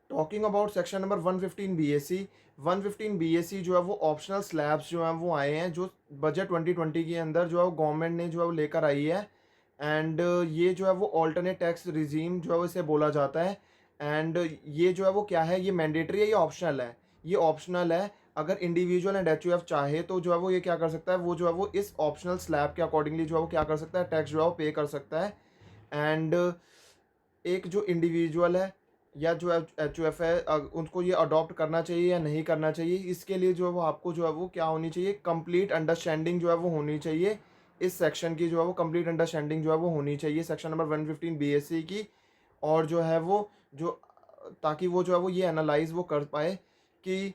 Talking about section number 115 BSc, 115 BSc जो है वो ऑप्शनल स्लैब्स जो हैं वो आए हैं, जो बजट 2020 के अंदर जो है वो गवर्नमेंट ने जो है वो लेकर आई है। एंड ये जो है वो ऑल्टरनेट टैक्स रिजीम जो है वो इसे बोला जाता है। एंड ये जो है वो क्या है, ये मैंडेटरी है, ये ऑप्शनल है। ये ऑप्शनल है। अगर इंडिविजुअल एंड एचयूएफ चाहे तो जो है वो ये क्या कर सकता है, वो जो है वो इस ऑप्शनल स्लैब के अकॉर्डिंगली जो है वो क्या कर सकता है, टैक्स जो है वो पे कर सकता है। एंड एक जो इंडिविजुअल है या जो एच यू एफ है, उनको ये अडॉप्ट करना चाहिए या नहीं करना चाहिए, इसके लिए जो है वो आपको जो है वो क्या होनी चाहिए, कंप्लीट अंडरस्टैंडिंग जो है वो होनी चाहिए। इस सेक्शन की जो है वो कंप्लीट अंडरस्टैंडिंग जो है वो होनी चाहिए सेक्शन नंबर 115 बीएससी की। और जो है वो जो ताकि वो जो है वो ये एनालाइज वो कर पाए कि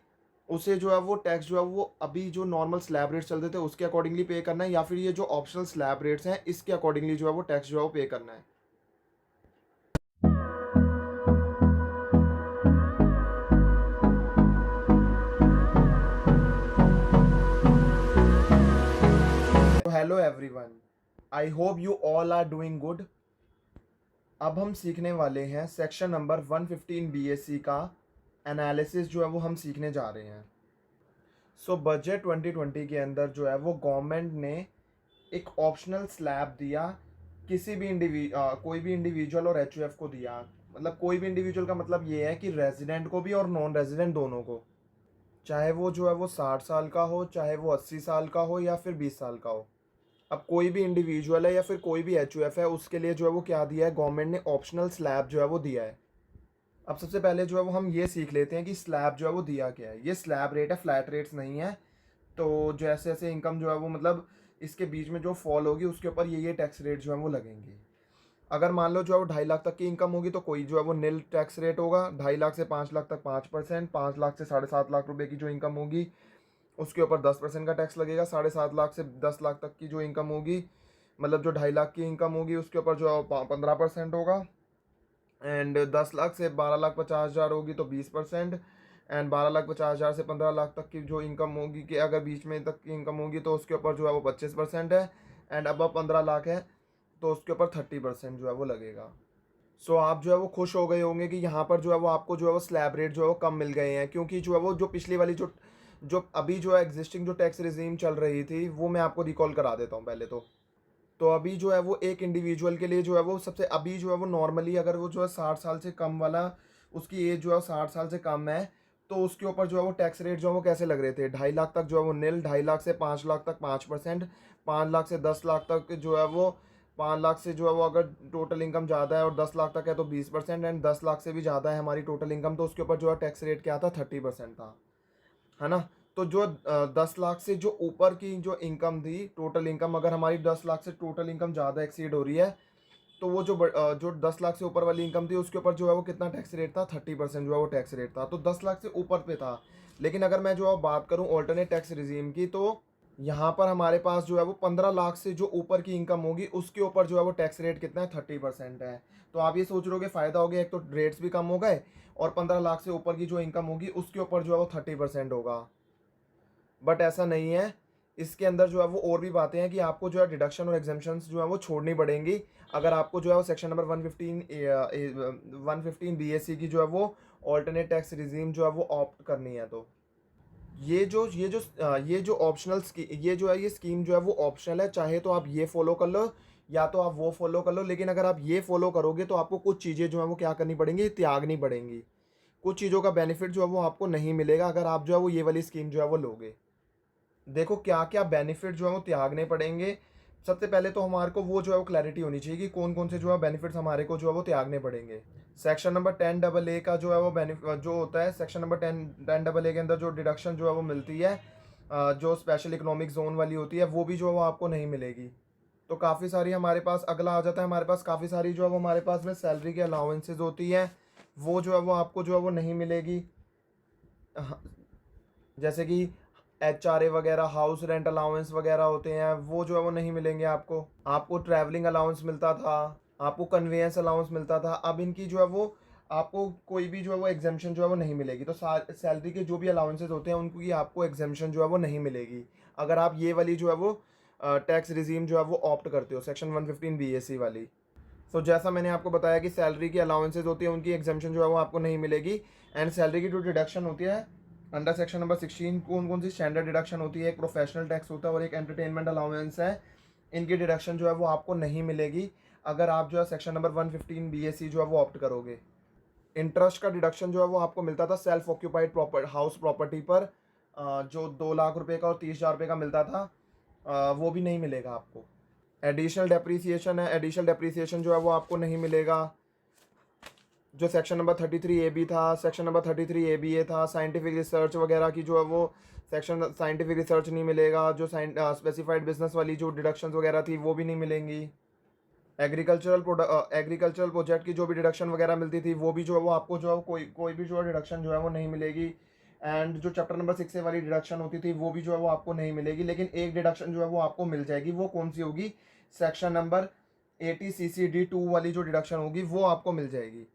उसे जो है वो टैक्स जो है वो अभी जो नॉर्मल स्लैब रेट चलते थे उसके अकॉर्डिंगली पे करना है, या फिर ये जो ऑप्शनल स्लैब रेट्स हैं इसके अकॉर्डिंगली जो है वो टैक्स जो है वो पे करना है। Hello everyone, I hope you all are doing good. अब हम सीखने वाले हैं सेक्शन नंबर 115 बीएससी का एनालिसिस जो है वो हम सीखने जा रहे हैं। सो बजट 2020 के अंदर जो है वो गवर्नमेंट ने एक ऑप्शनल स्लैब दिया, किसी भी कोई भी इंडिविजुअल और एचयूएफ को दिया। मतलब कोई भी इंडिविजुअल का मतलब ये है कि रेजिडेंट को भी और नॉन रेजिडेंट दोनों को, चाहे वो जो है वो 60 साल का हो, चाहे वो 80 साल का हो, या फिर 20 साल का हो। अब कोई भी इंडिविजुअल है या फिर कोई भी एचयूएफ है, उसके लिए जो है वो क्या दिया है, गवर्नमेंट ने ऑप्शनल स्लैब जो है वो दिया है। अब सबसे पहले जो है वो हम ये सीख लेते हैं कि स्लैब जो है वो दिया क्या है। ये स्लैब रेट है, फ्लैट रेट्स नहीं है। तो जैसे जैसे इनकम जो है वो मतलब इसके बीच में जो फॉल होगी उसके ऊपर ये टैक्स रेट जो है वो लगेंगे। अगर मान लो जो है वो 2.5 लाख तक की इनकम होगी तो कोई जो है वो नील टैक्स रेट होगा। 2.5 लाख से 5 लाख तक 5%, 5 लाख से 7.5 लाख रुपए की जो इनकम होगी उसके ऊपर 10% का टैक्स लगेगा। 7.5 लाख से 10 लाख तक की जो इनकम होगी, मतलब जो 2.5 लाख की इनकम होगी उसके ऊपर जो 15% होगा। एंड 10 लाख से 12,50,000 होगी तो 20%। एंड 12,50,000 से 15 लाख तक की जो इनकम होगी, कि अगर बीच में तक की इनकम होगी तो उसके ऊपर जो है वो 25% है। एंड अब 15 लाख है तो उसके ऊपर 30% जो है वो लगेगा। सो आप जो है वो खुश हो गए होंगे कि यहाँ पर जो है वो आपको जो है वो स्लैब रेट जो है वो कम मिल गए हैं, क्योंकि जो है वो जो पिछली वाली जो जो अभी जो है एग्जिस्टिंग जो टैक्स रिजीम चल रही थी वो मैं आपको रिकॉल करा देता हूँ पहले तो अभी जो है वो एक इंडिविजुअल के लिए जो है वो सबसे अभी जो है वो नॉर्मली अगर वो जो है 60 साल से कम वाला, उसकी एज जो है 60 साल से कम है, तो उसके ऊपर जो है वो टैक्स रेट जो है वो कैसे लग रहे थे, 2.5 लाख तक जो है वो नील, 2.5 लाख से 5 लाख तक 5%, 5 लाख से 10 लाख तक जो है वो 5 लाख से जो है वो अगर टोटल इनकम ज़्यादा है और 10 लाख तक है तो 20%। एंड 10 लाख से भी ज़्यादा है हमारी टोटल इनकम तो उसके ऊपर जो है टैक्स रेट क्या था, 30% था, है ना। तो जो 10 लाख से जो ऊपर की जो इनकम थी, टोटल इनकम अगर हमारी 10 लाख से टोटल इनकम ज़्यादा एक्सीड हो रही है, तो वो जो 10 लाख से ऊपर वाली इनकम थी उसके ऊपर जो है वो कितना टैक्स रेट था, 30% जो है वो टैक्स रेट था। तो 10 लाख से ऊपर पे था। लेकिन अगर मैं जो है बात करूँ ऑल्टरनेट टैक्स रिजीम की, तो यहाँ पर हमारे पास जो है वो 15 लाख से जो ऊपर की इनकम होगी उसके ऊपर जो है वो टैक्स रेट कितना है, 30% है। तो आप ये सोच रहे हो फ़ायदा हो गया, एक तो रेट्स भी कम हो गए और 15 लाख से ऊपर की जो इनकम होगी उसके ऊपर जो है वो 30% होगा। बट ऐसा नहीं है। इसके अंदर जो है वो और भी बातें हैं कि आपको जो है डिडक्शन और एग्जाम्पशंस जो है वो छोड़नी पड़ेंगी, अगर आपको जो है वो सेक्शन नंबर 115 बीएससी की जो है वो ऑल्टरनेट टैक्स रिजीम जो है वो ऑप्ट करनी है। तो ये जो ऑप्शनल ये जो है ये स्कीम जो है वो ऑप्शनल है, चाहे तो आप ये फॉलो कर लो या तो आप वो फॉलो कर लो। लेकिन अगर आप ये फॉलो करोगे तो आपको कुछ चीज़ें जो है वो क्या करनी पड़ेंगी, त्यागनी पड़ेंगी। कुछ चीज़ों का बेनिफिट जो है वो आपको नहीं मिलेगा अगर आप जो है वो ये वाली स्कीम जो है वो लोगे। देखो क्या क्या बेनिफिट जो है वो त्यागने पड़ेंगे। सबसे पहले तो हमारे को वो जो है वो क्लैरिटी होनी चाहिए कि कौन कौन से जो है बेनिफिट्स हमारे को जो है वो त्यागने पड़ेंगे। सेक्शन नंबर 10AA का जो है वो बेनिफिट जो होता है, सेक्शन नंबर 10AA के अंदर जो डिडक्शन जो है वो मिलती है, जो स्पेशल इकोनॉमिक जोन वाली होती है, वो भी जो है वो आपको नहीं मिलेगी। तो काफ़ी सारी हमारे पास अगला आ जाता है, हमारे पास काफ़ी सारी जो है वो हमारे पास में सैलरी के अलाउंसेज होती हैं, वो जो है वो आपको जो है वो नहीं मिलेगी। हाँ, जैसे कि HRA वगैरह, हाउस रेंट अलाउंस वगैरह होते हैं, वो जो है वो नहीं मिलेंगे आपको। आपको ट्रैवलिंग अलाउंस मिलता था, आपको कन्वेंस अलाउंस मिलता था। अब इनकी जो है वो आपको कोई भी जो है वो एग्जाम्पशन जो है वो नहीं मिलेगी। तो सैलरी के जो भी अलाउंसेज होते हैं उनकी आपको एग्जाम्पशन जो है वो नहीं मिलेगी अगर आप ये वाली जो है वो टैक्स रिजीम जो है वो ऑप्ट करते हो, सेक्शन 115 बीएससी वाली। जैसा मैंने आपको बताया कि सैलरी की अलाउंसेज होती है उनकी एग्जामेशन जो है वो आपको नहीं मिलेगी। एंड सैलरी की जो डिडक्शन होती है अंडर सेक्शन नंबर 16 कौन कौन सी स्टैंडर्ड डिडक्शन होती है, एक प्रोफेशनल टैक्स होता है और एक एंटरटेनमेंट अलाउंस है, इनकी डिडक्शन जो है वो आपको नहीं मिलेगी अगर आप जो है सेक्शन नंबर 115 BAC जो है वो ऑप्ट करोगे। इंटरेस्ट का डिडक्शन जो है वो आपको मिलता था self occupied proper house property पर, जो 2 लाख रुपए का और 30,000 रुपये का मिलता था, वो भी नहीं मिलेगा आपको। एडिशनल डेप्रीसिएशन है, एडिशनल डेप्रीसिएशन जो है वो आपको नहीं मिलेगा। जो सेक्शन नंबर 33AB था, सेक्शन नंबर 33ABA था, साइंटिफिक रिसर्च वगैरह की जो है वो सेक्शन साइंटिफिक रिसर्च नहीं मिलेगा। जो स्पेसिफाइड बिजनेस वाली जो डिडक्शंस वगैरह थी वो भी नहीं मिलेंगी। एग्रीकल्चरल प्रोजेक्ट की जो भी डिडक्शन वगैरह मिलती थी वो भी जो है वो आपको जो है कोई कोई भी जो है डिडक्शन जो है वो नहीं मिलेगी। एंड जो चैप्टर नंबर 6 से वाली डिडक्शन होती थी वो भी जो है वो आपको नहीं मिलेगी। लेकिन एक डिडक्शन जो है वो आपको मिल जाएगी, वो कौन सी होगी, सेक्शन नंबर 80CCD2 वाली जो डिडक्शन होगी वो आपको मिल जाएगी।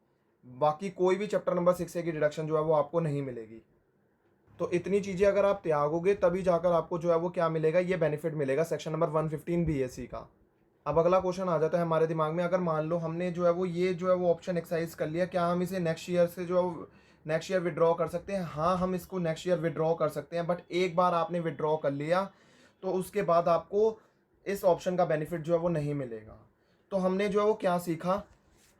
बाकी कोई भी चैप्टर नंबर 6 की डिडक्शन जो है वो आपको नहीं मिलेगी। तो इतनी चीज़ें अगर आप त्यागोगे तभी जाकर आपको जो है वो क्या मिलेगा, ये बेनिफिट मिलेगा सेक्शन नंबर 115 BAC का। अब अगला क्वेश्चन आ जाता है हमारे दिमाग में, अगर मान लो हमने जो है वो ये जो है वो ऑप्शन एक्सरसाइज कर लिया, क्या हम इसे नेक्स्ट ईयर से जो नेक्स्ट ईयर विड्रॉ कर सकते हैं? हाँ, हम इसको नेक्स्ट ईयर विड्रॉ कर सकते हैं, बट एक बार आपने विड्रॉ कर लिया तो उसके बाद आपको इस ऑप्शन का बेनिफिट जो है वो नहीं मिलेगा। तो हमने जो है वो क्या सीखा,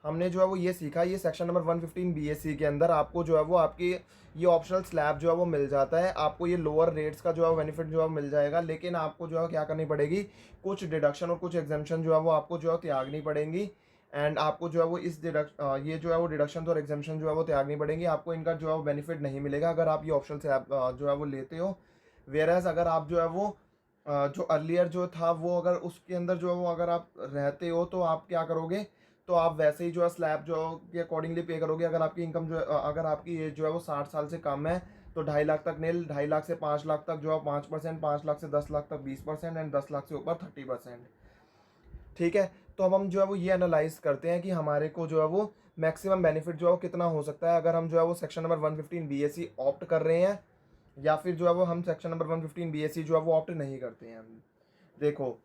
हमने जो है वो ये सीखा, ये सेक्शन नंबर 115 BAC के अंदर आपको जो है वो आपकी ये ऑप्शनल स्लैब जो है वो मिल जाता है, आपको ये लोअर रेट्स का जो है बेनिफिट जो है मिल जाएगा। लेकिन आपको जो है क्या करनी पड़ेगी, कुछ डिडक्शन और कुछ एग्जाम्पशन जो है वो आपको जो है त्यागनी पड़ेंगी। एंड आपको जो है वो ये जो है वो डिडक्शन और एग्जाम्पशन जो है वो त्यागनी पड़ेंगी, आपको इनका जो है वो बेनिफिट नहीं मिलेगा अगर आप ये ऑप्शन से जो है वो लेते हो। वेयरएज अगर आप जो है वो जो अर्लियर जो था वो अगर उसके अंदर जो है वो अगर आप रहते हो तो आप क्या करोगे, तो आप वैसे ही जो है स्लैब जो के अकॉर्डिंगली पे करोगे। अगर आपकी इनकम जो है अगर आपकी एज जो है वो 60 साल से कम है तो 2.5 लाख तक नील, 2.5 लाख से 5 लाख तक जो है 5%, 5 लाख से 10 लाख तक 20% एंड 10 लाख से ऊपर 30%। ठीक है, तो अब हम जो है वो ये एनालाइज करते हैं कि हमारे को जो है वो मैक्सिमम बेनिफिट जो है वो कितना हो सकता है अगर हम जो है वो सेक्शन नंबर 115 BAC ऑप्ट कर रहे हैं, या फिर जो है वो हम सेक्शन नंबर 115 BAC जो है वो ऑप्ट नहीं करते हैं। देखो,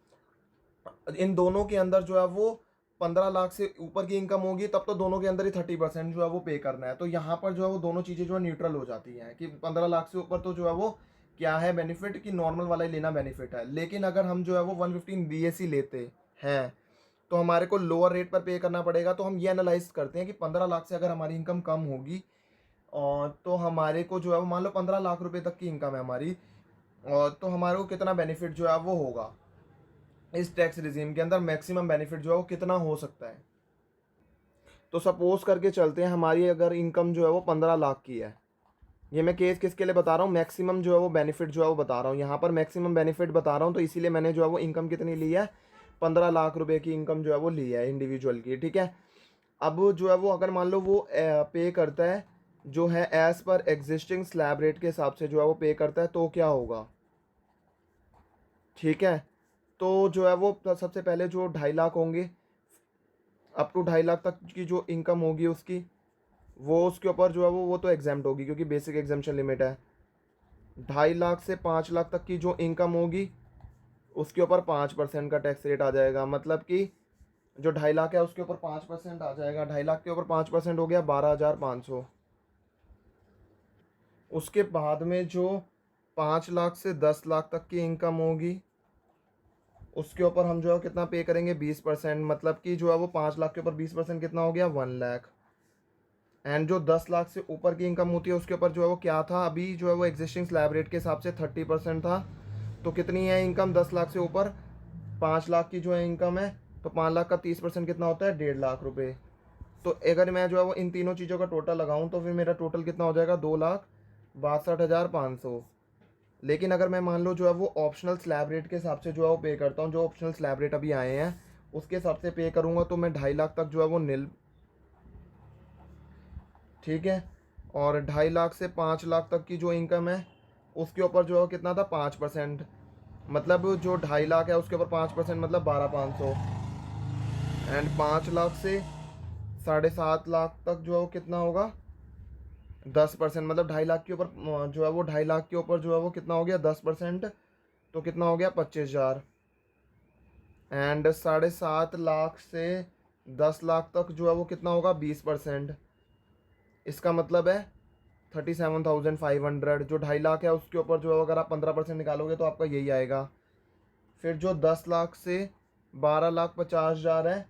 इन दोनों के अंदर जो है वो 15 लाख से ऊपर की इनकम होगी तब तो दोनों के अंदर ही 30% जो है वो पे करना है। तो यहाँ पर जो है वो दोनों चीज़ें जो है न्यूट्रल हो जाती हैं कि 15 लाख से ऊपर तो जो है वो क्या है बेनिफिट, कि नॉर्मल वाला ही लेना बेनिफिट है। लेकिन अगर हम जो है वो 115 BAC लेते हैं तो हमारे को लोअर रेट पर पे करना पड़ेगा। तो हम ये एनालाइज करते हैं कि 15 लाख से अगर हमारी इनकम कम होगी और तो हमारे को जो है वो मान लो 15 लाख रुपए तक की इनकम है हमारी, और तो हमारे को कितना बेनिफिट जो है वो होगा इस टैक्स रिजीम के अंदर, मैक्सिमम बेनिफिट जो है वो कितना हो सकता है। तो सपोज करके चलते हैं हमारी अगर इनकम जो है वो 15 लाख की है, ये मैं केस किसके लिए बता रहा हूँ, मैक्सिमम जो है वो बेनिफिट जो है वो बता रहा हूँ, यहाँ पर मैक्सिमम बेनिफिट बता रहा हूँ। तो इसीलिए मैंने जो है वो इनकम कितनी ली है, 15 लाख रुपए की इनकम जो है वो ली है इंडिविजुअल की। ठीक है, अब जो है वो अगर मान लो वो पे करता है जो है as per existing slab rate के हिसाब से जो है वो पे करता है, तो क्या होगा। ठीक है, तो जो है वो सबसे पहले जो 2.5 लाख होंगे, अप टू 2.5 लाख तक की जो इनकम होगी उसकी, वो उसके ऊपर जो है वो तो एग्जाम्प्ट होगी क्योंकि बेसिक एग्जाम्पशन लिमिट है। 2.5 लाख से 5 लाख तक की जो इनकम होगी उसके ऊपर 5% का टैक्स रेट आ जाएगा। मतलब कि जो 2.5 लाख है उसके ऊपर 5% आ जाएगा। 2.5 लाख के ऊपर 5% हो गया 12,500। उसके बाद में जो 5 लाख से 10 लाख तक की इनकम होगी उसके ऊपर हम जो है कितना पे करेंगे, 20%। मतलब कि जो है वो 5 लाख के ऊपर 20% कितना हो गया, 1 लाख। एंड जो 10 लाख से ऊपर की इनकम होती है उसके ऊपर जो है वो क्या था, अभी जो है वो एग्जिस्टिंग स्लैब रेट के हिसाब से 30% था। तो कितनी है इनकम 10 लाख से ऊपर, 5 लाख की जो है इनकम है, तो 5 लाख का 30% कितना होता है, 1.5 लाख रुपये। तो अगर मैं जो है वो इन तीनों चीज़ों का टोटल लगाऊं तो फिर मेरा टोटल कितना हो जाएगा, 2,62,500। लेकिन अगर मैं मान लो जो है वो ऑप्शनल स्लैब रेट के हिसाब से जो है वो पे करता हूँ, जो ऑप्शनल स्लैब रेट अभी आए हैं उसके हिसाब से पे करूँगा तो मैं 2.5 लाख तक जो है वो नील। ठीक है, और 2.5 लाख से 5 लाख तक की जो इनकम है उसके ऊपर जो है कितना था, 5%। मतलब जो 2.5 लाख है उसके ऊपर 5% मतलब 12,500। एंड 5 लाख से 7.5 लाख तक जो है वो कितना होगा, 10%। मतलब 2.5 लाख के ऊपर जो है वो 2.5 लाख के ऊपर जो है वो कितना हो गया, 10%। तो कितना हो गया, 25,000। एंड 7.5 लाख से 10 लाख तक जो है वो कितना होगा 20%, इसका मतलब है 37,500। जो 2.5 लाख है उसके ऊपर जो है अगर आप 15% निकालोगे तो आपका यही आएगा। फिर जो 10 लाख से 12,50,000 है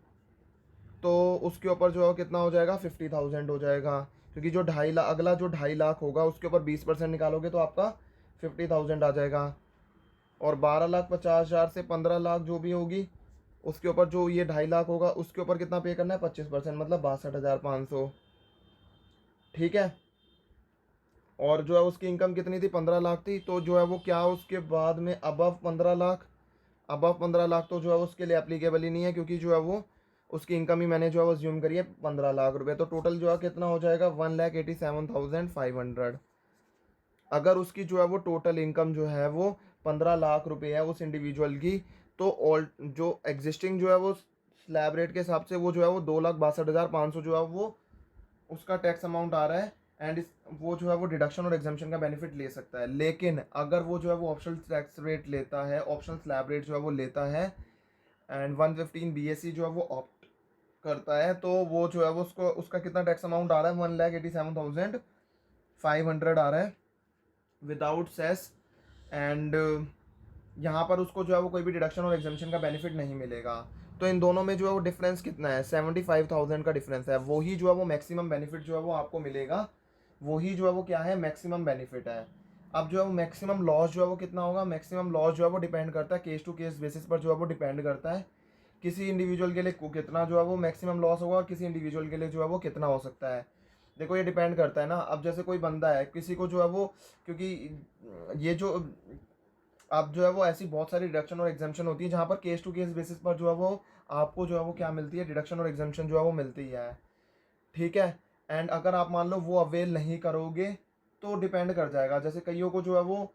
तो उसके ऊपर जो है कितना हो जाएगा 50,000 हो जाएगा, क्योंकि जो 2.5 लाख अगला जो 2.5 लाख होगा उसके ऊपर 20% निकालोगे तो आपका 50,000 आ जाएगा। और 12,50,000 से 15 लाख जो भी होगी उसके ऊपर जो ये 2.5 लाख होगा उसके ऊपर कितना पे करना है 25%, मतलब 62,500। ठीक है। और जो है उसकी इनकम कितनी थी 15 लाख थी, तो जो है वो क्या उसके बाद में अबव 15 लाख तो जो है उसके लिए एप्लीकेबल ही नहीं है, क्योंकि जो है वो उसकी इनकम ही मैंने जो है वो ज्यूम करी है 15 लाख रुपए। तो टोटल जो है कितना हो जाएगा 1,87,500। अगर उसकी जो है वो टोटल इनकम जो है वो 15 लाख रुपए है उस इंडिविजुअल की, तो ऑल जो एग्जिस्टिंग जो है वो स्लैब रेट के हिसाब से वो जो है वो 2,62,500 जो है वो उसका टैक्स अमाउंट आ रहा है। एंड इस वो जो है वो डिडक्शन और एग्जाम्पशन का बेनिफिट ले सकता है। लेकिन अगर वो जो है वो ऑप्शनल टैक्स रेट लेता है, ऑप्शनल स्लैब रेट जो है वो लेता है एंड 115 BSE जो है वो ऑप्ट करता है, तो वो जो है वो उसको उसका कितना टैक्स अमाउंट आ रहा है 1,87,500 आ रहा है विदाउट सेस। एंड यहाँ पर उसको जो है वो कोई भी डिडक्शन और एग्जाम्पशन का बेनिफिट नहीं मिलेगा। तो इन दोनों में जो है वो डिफरेंस कितना है 75,000 का डिफरेंस है। वही जो है वो मैक्सिमम बेनिफिट जो है वो आपको मिलेगा, वही जो है वो क्या है मैक्सिमम बेनिफिट है। अब जो है वो मैक्सिमम लॉस जो है वो कितना होगा, मैक्सिमम लॉस जो है वो डिपेंड करता है केस टू केस बेसिस पर जो है वो डिपेंड करता है। किसी इंडिविजुअल के लिए कितना जो है वो मैक्सिमम लॉस होगा और किसी इंडिविजुअल के लिए जो है वो कितना हो सकता है। देखो ये डिपेंड करता है ना। अब जैसे कोई बंदा है, किसी को जो है वो, क्योंकि ये जो अब जो है वो ऐसी बहुत सारी डिडक्शन और एग्जाम्पशन होती है जहाँ पर केस टू केस बेसिस पर जो है वो आपको जो है वो क्या मिलती है डिडक्शन और एग्जाम्पशन जो है वो मिलती है। ठीक है। एंड अगर आप मान लो वो अवेल नहीं करोगे तो डिपेंड कर जाएगा। जैसे कईयों को जो है वो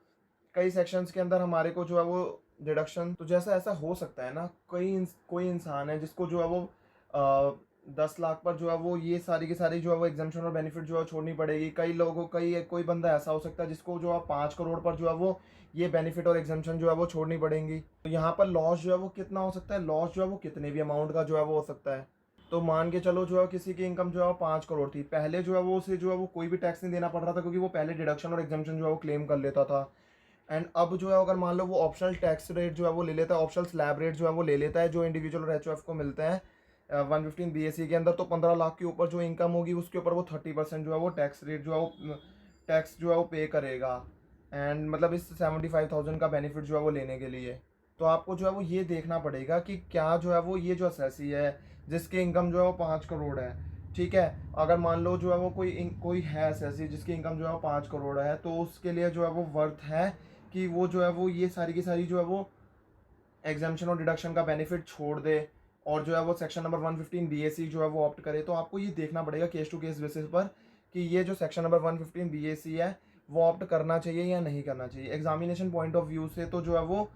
कई सेक्शंस के अंदर हमारे को जो है वो डिडक्शन, तो जैसा ऐसा हो सकता है ना, कोई इंसान है जिसको जो है वो 10 लाख पर जो है वो ये सारी की सारी जो है वो एग्जाम्पशन और बेनिफिट जो है छोड़नी पड़ेगी। कई लोगों कोई बंदा ऐसा हो सकता है जिसको जो है 5 करोड़ पर जो है वो ये बेनिफिट और एग्जाम्पशन जो है वो छोड़नी पड़ेंगी। तो यहाँ पर लॉस जो है वो कितना हो सकता है, लॉस जो है वो कितने भी अमाउंट का जो है वो हो सकता है। तो मान के चलो जो है किसी की इनकम जो है वो 5 करोड़ थी, पहले जो है वो उसे जो है वो कोई भी टैक्स नहीं देना पड़ रहा था, क्योंकि वो पहले डिडक्शन और एग्जाम्पशन जो है वो क्लेम कर लेता था। एंड अब जो है अगर मान लो वो ऑप्शनल टैक्स रेट जो है वो ले लेता है, ऑप्शनल स्लैब रेट जो है वो ले लेता है, जो इंडिविजुअल और HOF को मिलता है 115 BSE के अंदर, तो 15 लाख के ऊपर जो इनकम होगी उसके ऊपर वो 30% जो है वो टैक्स रेट जो है वो टैक्स जो है वो पे करेगा। एंड मतलब इस 75,000 का बेनिफिट जो है वो लेने के लिए तो आपको जो है वो ये देखना पड़ेगा कि क्या जो है वो ये जो असेसी है जिसकी इनकम जो है वो 5 करोड़ है। ठीक है। अगर मान लो जो है वो कोई है असेसी जिसकी इनकम जो है वो 5 करोड़ है, तो उसके लिए जो है वो वर्थ है कि वो जो है वो ये सारी की सारी जो है वो एग्जाम्पशन और डिडक्शन का बेनिफिट छोड़ दे और जो है वो सेक्शन नंबर 115 BSE जो है वो ऑप्ट करे। तो आपको ये देखना पड़ेगा केस टू केस बेसिस पर कि ये जो सेक्शन नंबर 115 BSE है वो ऑप्ट करना चाहिए या नहीं करना चाहिए। एग्जामिनेशन पॉइंट ऑफ व्यू से तो जो है वो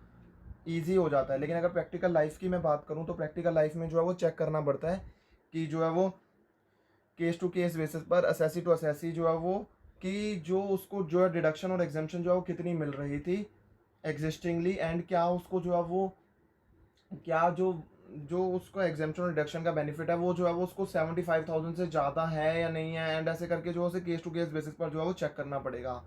ईजी हो जाता है, लेकिन अगर प्रैक्टिकल लाइफ की मैं बात करूँ तो प्रैक्टिकल लाइफ में जो है वो चेक करना पड़ता है कि जो है वो केस टू केस बेसिस पर असेसी टू असेसी जो है वो कि जो उसको जो है डिडक्शन और एग्जाम्पशन जो है वो कितनी मिल रही थी एग्जिस्टिंगली, एंड क्या उसको जो है वो क्या जो जो उसको एग्जाम्पशन और डिडक्शन का बेनिफिट है वो जो है वो उसको 75,000 से ज़्यादा है या नहीं है। एंड ऐसे करके जो है उसे केस टू केस बेसिस पर जो है वो चेक करना पड़ेगा।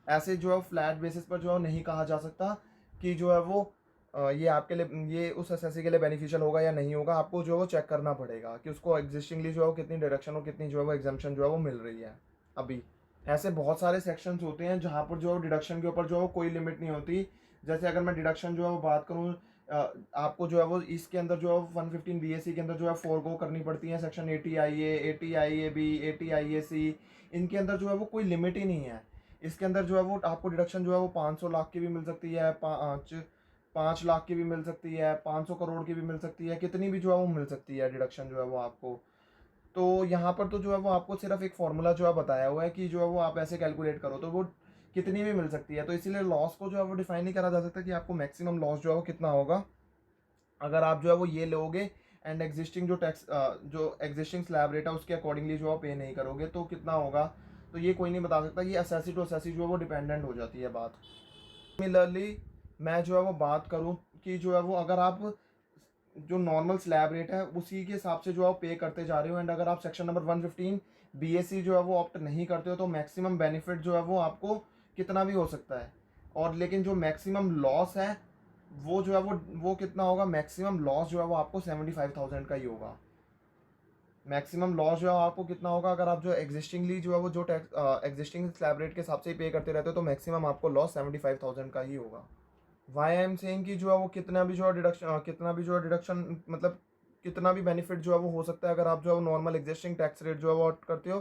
ऐसे जो है फ्लैट बेसिस पर जो है नहीं कहा जा सकता कि जो है वो ये आपके लिए ये उस एसएससी के लिए बेनिफिशियल होगा या नहीं होगा। आपको जो है वो चेक करना पड़ेगा कि उसको एग्जिस्टिंगली जो है वो कितनी डिडक्शन और कितनी जो है वो एग्जाम्पशन जो है वो मिल रही है। अभी ऐसे बहुत सारे सेक्शंस होते हैं जहाँ पर जो है डिडक्शन के ऊपर जो है वो कोई लिमिट नहीं होती। जैसे अगर मैं डिडक्शन जो है वो बात करूँ, आपको जो है वो इसके अंदर जो है 115 BSE के अंदर जो है फोरगो करनी पड़ती है सेक्शन 80IA 80IAB 80IAC, इनके अंदर जो है वो कोई लिमिट ही नहीं है। इसके अंदर जो है वो आपको डिडक्शन जो है वो 500 लाख की भी मिल सकती है, 5 लाख की भी मिल सकती है, 500 करोड़ की भी मिल सकती है, कितनी भी जो है वो मिल सकती है डिडक्शन जो है वो आपको। तो यहाँ पर तो जो है वो आपको सिर्फ एक फार्मूला जो है बताया हुआ है कि जो है वो आप ऐसे कैलकुलेट करो तो वो कितनी भी मिल सकती है। तो इसीलिए लॉस को जो है वो डिफाइन नहीं करा जा सकता कि आपको मैक्सिमम लॉस जो है वो कितना होगा अगर आप जो है वो ये लोगे एंड एग्जिस्टिंग जो एग्जिस्टिंग स्लैब रेट है उसके अकॉर्डिंगली जो है पे नहीं करोगे तो कितना होगा। तो ये कोई नहीं बता सकता, ये असेसी टू असेसी जो है वो डिपेंडेंट हो जाती है बात। सिमिलरली मैं जो है वो बात करूँ कि जो है वो अगर आप जो नॉर्मल स्लैब रेट है उसी के हिसाब से जो आप पे करते जा रहे हो। एंड अगर आप सेक्शन नंबर 115 बीएससी जो है वो ऑप्ट नहीं करते हो तो मैक्सिमम बेनिफिट जो है वो आपको कितना भी हो सकता है, और लेकिन जो मैक्सिमम लॉस है वो जो है वो कितना होगा, मैक्सिमम लॉस जो है वो आपको 75,000 का ही होगा। मैक्सिमम लॉस जो है आपको कितना होगा, अगर आप जो एग्जिस्टिंगली जो है वो जो टैक्स एग्जिस्टिंग स्लैब रेट के हिसाब से ही पे करते रहते हो तो मैक्सिमम आपको लॉस 75,000 का ही होगा। वाई आई एम सेइंग कि जो है वो कितना भी जो है डिडक्शन मतलब कितना भी बेनिफिट जो है वो हो सकता है अगर आप जो है वो नॉर्मल एग्जिस्टिंग टैक्स रेट जो है वो आउट करते हो,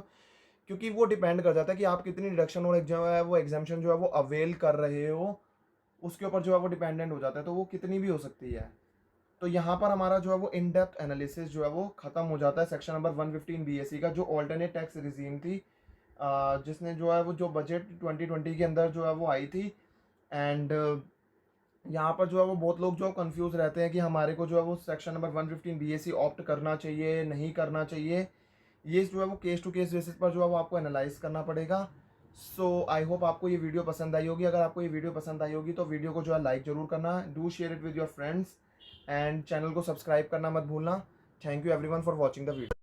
क्योंकि वो डिपेंड कर जाता है कि आप कितनी डिडक्शन और जो है वो एग्जाम्पशन जो है वो अवेल कर रहे हो, उसके ऊपर जो है वो डिपेंडेंट हो जाता है, तो वो कितनी भी हो सकती है। तो यहाँ पर हमारा जो है वो इन डेप्थ एनालिसिस जो है वो खत्म हो जाता है सेक्शन नंबर 115 बीएससी का, जो ऑल्टरनेट टैक्स रिजीम थी, जिसने जो है वो जो बजट 2020 के अंदर जो है वो आई थी। एंड यहाँ पर जो है वो बहुत लोग जो कंफ्यूज रहते हैं कि हमारे को जो है वो सेक्शन नंबर 115 बीएससी ऑप्ट करना चाहिए नहीं करना चाहिए। ये जो है वो केस टू केस बेसिस पर जो है वो आपको एनालाइज करना पड़ेगा। सो आई होप आपको ये वीडियो पसंद आई होगी। अगर आपको ये वीडियो पसंद आई होगी तो वीडियो को जो है लाइक ज़रूर करना, do share it with your friends and channel को सब्सक्राइब करना मत भूलना। Thank you everyone for watching the video.